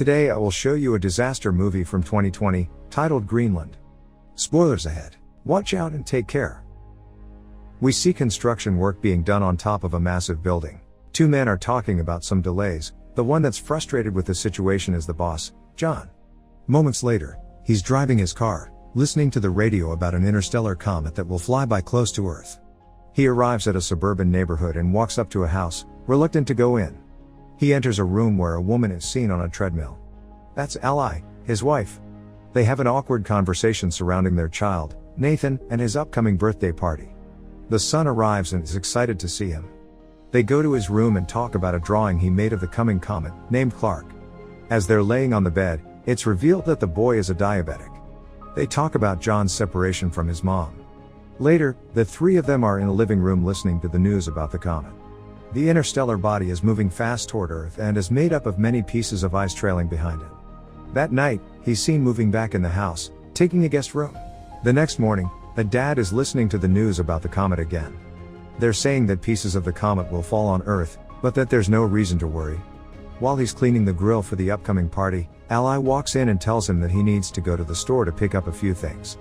Today I will show you a disaster movie from 2020, titled Greenland. Spoilers ahead. Watch out and take care. We see construction work being done on top of a massive building. Two men are talking about some delays. The one that's frustrated with the situation is the boss, John. Moments later, he's driving his car, listening to the radio about an interstellar comet that will fly by close to Earth. He arrives at a suburban neighborhood and walks up to a house, reluctant to go in. He enters a room where a woman is seen on a treadmill. That's Ally, his wife. They have an awkward conversation surrounding their child, Nathan, and his upcoming birthday party. The son arrives and is excited to see him. They go to his room and talk about a drawing he made of the coming comet, named Clark. As they're laying on the bed, it's revealed that the boy is a diabetic. They talk about John's separation from his mom. Later, the three of them are in a living room listening to the news about the comet. The interstellar body is moving fast toward Earth and is made up of many pieces of ice trailing behind it. That night, he's seen moving back in the house, taking a guest room. The next morning, the dad is listening to the news about the comet again. They're saying that pieces of the comet will fall on Earth, but that there's no reason to worry. While he's cleaning the grill for the upcoming party, Ally walks in and tells him that he needs to go to the store to pick up a few things.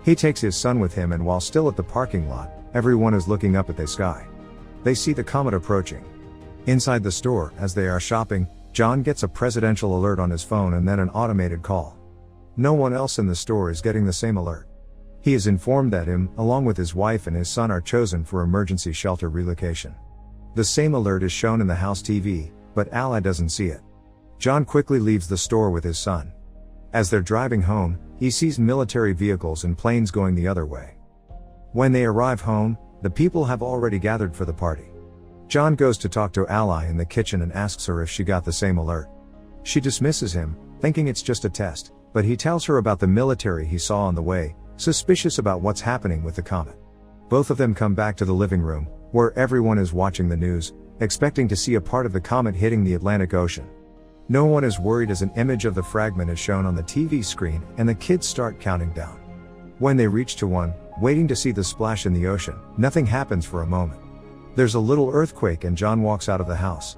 He takes his son with him, and while still at the parking lot, everyone is looking up at the sky. They see the comet approaching. Inside the store, as they are shopping, John gets a presidential alert on his phone and then an automated call. No one else in the store is getting the same alert. He is informed that him, along with his wife and his son, are chosen for emergency shelter relocation. The same alert is shown in the house TV, but Ally doesn't see it. John quickly leaves the store with his son. As they're driving home, he sees military vehicles and planes going the other way. When they arrive home, the people have already gathered for the party. John goes to talk to Ally in the kitchen and asks her if she got the same alert. She dismisses him, thinking it's just a test, but he tells her about the military he saw on the way, suspicious about what's happening with the comet. Both of them come back to the living room, where everyone is watching the news, expecting to see a part of the comet hitting the Atlantic Ocean. No one is worried as an image of the fragment is shown on the TV screen and the kids start counting down. When they reach to one, waiting to see the splash in the ocean, nothing happens for a moment. There's a little earthquake and John walks out of the house.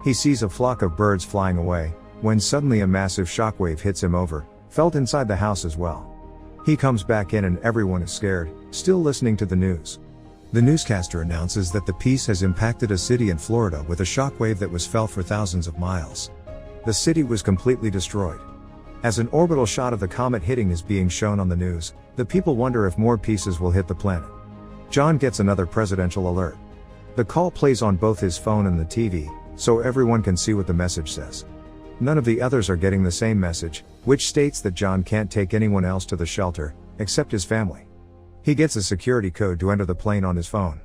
He sees a flock of birds flying away, when suddenly a massive shockwave hits him over, felt inside the house as well. He comes back in and everyone is scared, still listening to the news. The newscaster announces that the piece has impacted a city in Florida with a shockwave that was felt for thousands of miles. The city was completely destroyed. As an orbital shot of the comet hitting is being shown on the news, the people wonder if more pieces will hit the planet. John gets another presidential alert. The call plays on both his phone and the TV, so everyone can see what the message says. None of the others are getting the same message, which states that John can't take anyone else to the shelter, except his family. He gets a security code to enter the plane on his phone.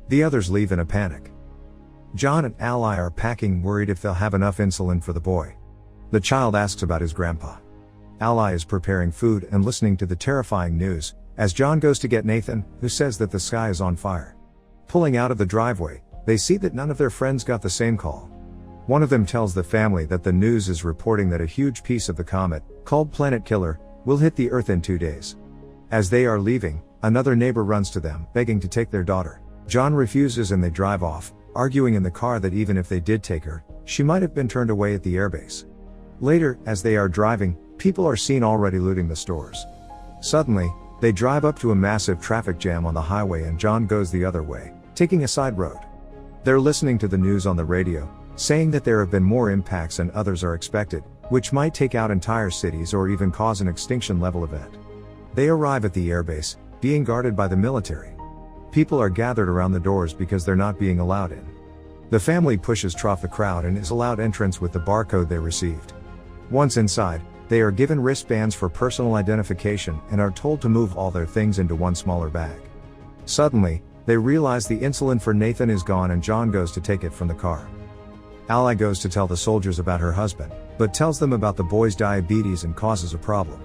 The others leave in a panic. John and Ally are packing, worried if they'll have enough insulin for the boy. The child asks about his grandpa. Ally is preparing food and listening to the terrifying news, as John goes to get Nathan, who says that the sky is on fire. Pulling out of the driveway, they see that none of their friends got the same call. One of them tells the family that the news is reporting that a huge piece of the comet, called Planet Killer, will hit the Earth in 2 days. As they are leaving, another neighbor runs to them, begging to take their daughter. John refuses and they drive off, arguing in the car that even if they did take her, she might have been turned away at the airbase. Later, as they are driving, people are seen already looting the stores. Suddenly, they drive up to a massive traffic jam on the highway and John goes the other way, taking a side road. They're listening to the news on the radio, saying that there have been more impacts and others are expected, which might take out entire cities or even cause an extinction level event. They arrive at the airbase, being guarded by the military. People are gathered around the doors because they're not being allowed in. The family pushes through the crowd and is allowed entrance with the barcode they received. Once inside, they are given wristbands for personal identification and are told to move all their things into one smaller bag. Suddenly, they realize the insulin for Nathan is gone and John goes to take it from the car. Ally goes to tell the soldiers about her husband, but tells them about the boy's diabetes and causes a problem.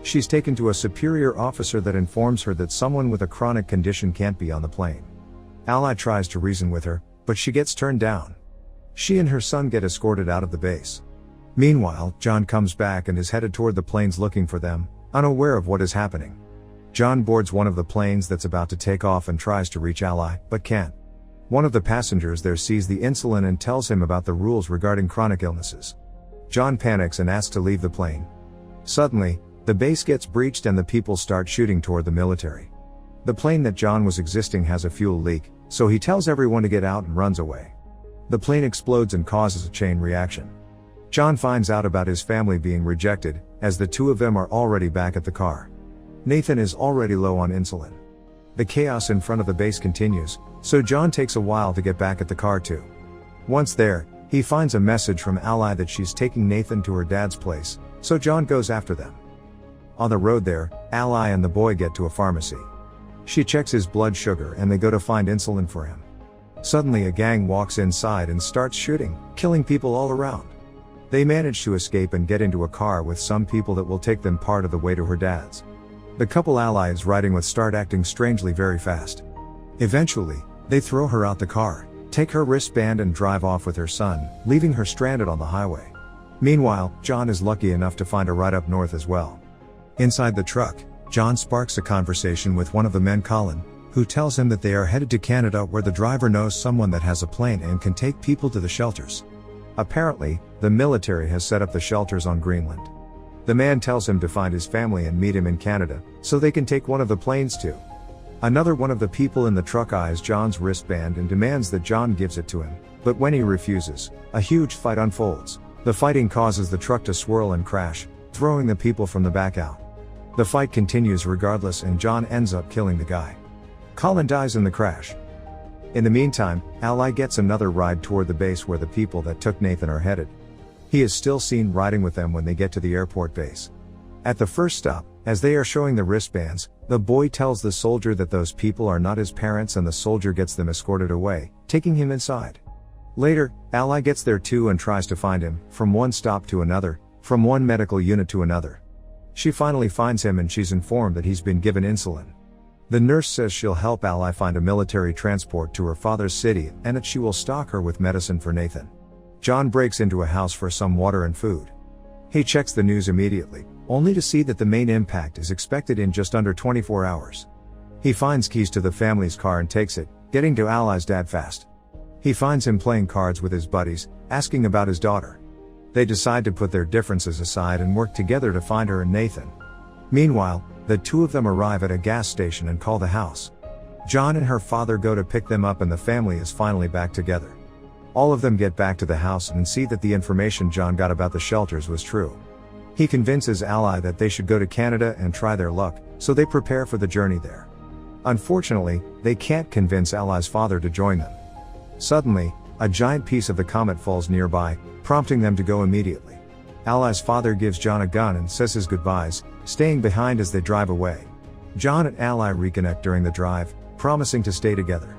She's taken to a superior officer that informs her that someone with a chronic condition can't be on the plane. Ally tries to reason with her, but she gets turned down. She and her son get escorted out of the base. Meanwhile, John comes back and is headed toward the planes looking for them, unaware of what is happening. John boards one of the planes that's about to take off and tries to reach Ally, but can't. One of the passengers there sees the insulin and tells him about the rules regarding chronic illnesses. John panics and asks to leave the plane. Suddenly, the base gets breached and the people start shooting toward the military. The plane that John was existing has a fuel leak, so he tells everyone to get out and runs away. The plane explodes and causes a chain reaction. John finds out about his family being rejected, as the two of them are already back at the car. Nathan is already low on insulin. The chaos in front of the base continues, so John takes a while to get back at the car too. Once there, he finds a message from Ally that she's taking Nathan to her dad's place, so John goes after them. On the road there, Ally and the boy get to a pharmacy. She checks his blood sugar and they go to find insulin for him. Suddenly a gang walks inside and starts shooting, killing people all around. They manage to escape and get into a car with some people that will take them part of the way to her dad's. The couple Ally is riding with start acting strangely very fast. Eventually, they throw her out the car, take her wristband and drive off with her son, leaving her stranded on the highway. Meanwhile, John is lucky enough to find a ride up north as well. Inside the truck, John sparks a conversation with one of the men, Colin, who tells him that they are headed to Canada where the driver knows someone that has a plane and can take people to the shelters. Apparently, the military has set up the shelters on Greenland. The man tells him to find his family and meet him in Canada, so they can take one of the planes too. Another one of the people in the truck eyes John's wristband and demands that John gives it to him, but when he refuses, a huge fight unfolds. The fighting causes the truck to swirl and crash, throwing the people from the back out. The fight continues regardless and John ends up killing the guy. Colin dies in the crash. In the meantime, Ally gets another ride toward the base where the people that took Nathan are headed. He is still seen riding with them when they get to the airport base. At the first stop, as they are showing the wristbands, the boy tells the soldier that those people are not his parents and the soldier gets them escorted away, taking him inside. Later, Ally gets there too and tries to find him, from one stop to another, from one medical unit to another. She finally finds him and she's informed that he's been given insulin. The nurse says she'll help Ally find a military transport to her father's city and that she will stock her with medicine for Nathan. John breaks into a house for some water and food. He checks the news immediately, only to see that the main impact is expected in just under 24 hours. He finds keys to the family's car and takes it, getting to Ally's dad fast. He finds him playing cards with his buddies, asking about his daughter. They decide to put their differences aside and work together to find her and Nathan. Meanwhile, the two of them arrive at a gas station and call the house. John and her father go to pick them up and the family is finally back together. All of them get back to the house and see that the information John got about the shelters was true. He convinces Ally that they should go to Canada and try their luck, so they prepare for the journey there. Unfortunately, they can't convince Ally's father to join them. Suddenly, a giant piece of the comet falls nearby, prompting them to go immediately. Ally's father gives John a gun and says his goodbyes, staying behind as they drive away. John and Ally reconnect during the drive, promising to stay together.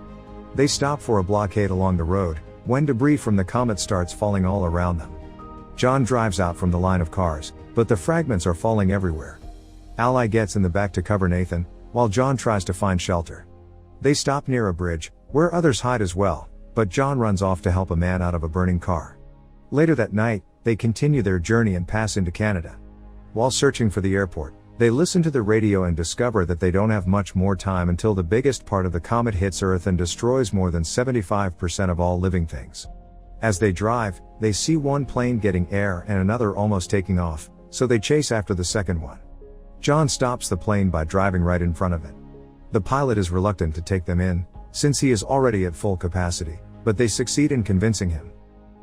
They stop for a blockade along the road, when debris from the comet starts falling all around them. John drives out from the line of cars, but the fragments are falling everywhere. Ally gets in the back to cover Nathan, while John tries to find shelter. They stop near a bridge, where others hide as well, but John runs off to help a man out of a burning car. Later that night, they continue their journey and pass into Canada. While searching for the airport, they listen to the radio and discover that they don't have much more time until the biggest part of the comet hits Earth and destroys more than 75% of all living things. As they drive, they see one plane getting air and another almost taking off, so they chase after the second one. John stops the plane by driving right in front of it. The pilot is reluctant to take them in, since he is already at full capacity, but they succeed in convincing him.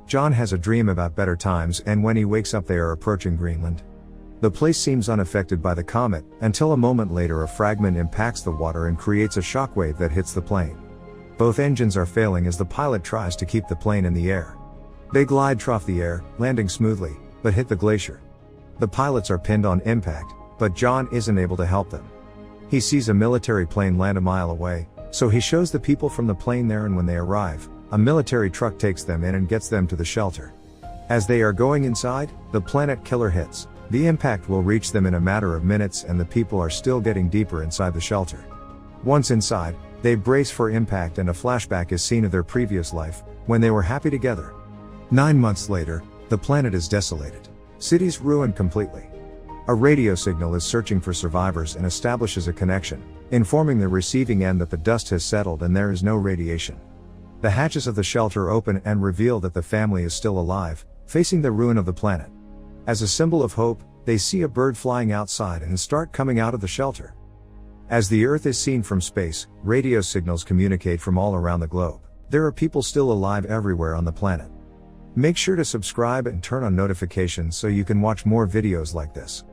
John has a dream about better times and when he wakes up they are approaching Greenland. The place seems unaffected by the comet, until a moment later a fragment impacts the water and creates a shockwave that hits the plane. Both engines are failing as the pilot tries to keep the plane in the air. They glide off the air, landing smoothly, but hit the glacier. The pilots are pinned on impact, but John isn't able to help them. He sees a military plane land a mile away, so he shows the people from the plane there and when they arrive, a military truck takes them in and gets them to the shelter. As they are going inside, the planet killer hits. The impact will reach them in a matter of minutes and the people are still getting deeper inside the shelter. Once inside, they brace for impact and a flashback is seen of their previous life, when they were happy together. 9 months later, the planet is desolated. Cities ruined completely. A radio signal is searching for survivors and establishes a connection, informing the receiving end that the dust has settled and there is no radiation. The hatches of the shelter open and reveal that the family is still alive, facing the ruin of the planet. As a symbol of hope, they see a bird flying outside and start coming out of the shelter. As the Earth is seen from space, radio signals communicate from all around the globe. There are people still alive everywhere on the planet. Make sure to subscribe and turn on notifications so you can watch more videos like this.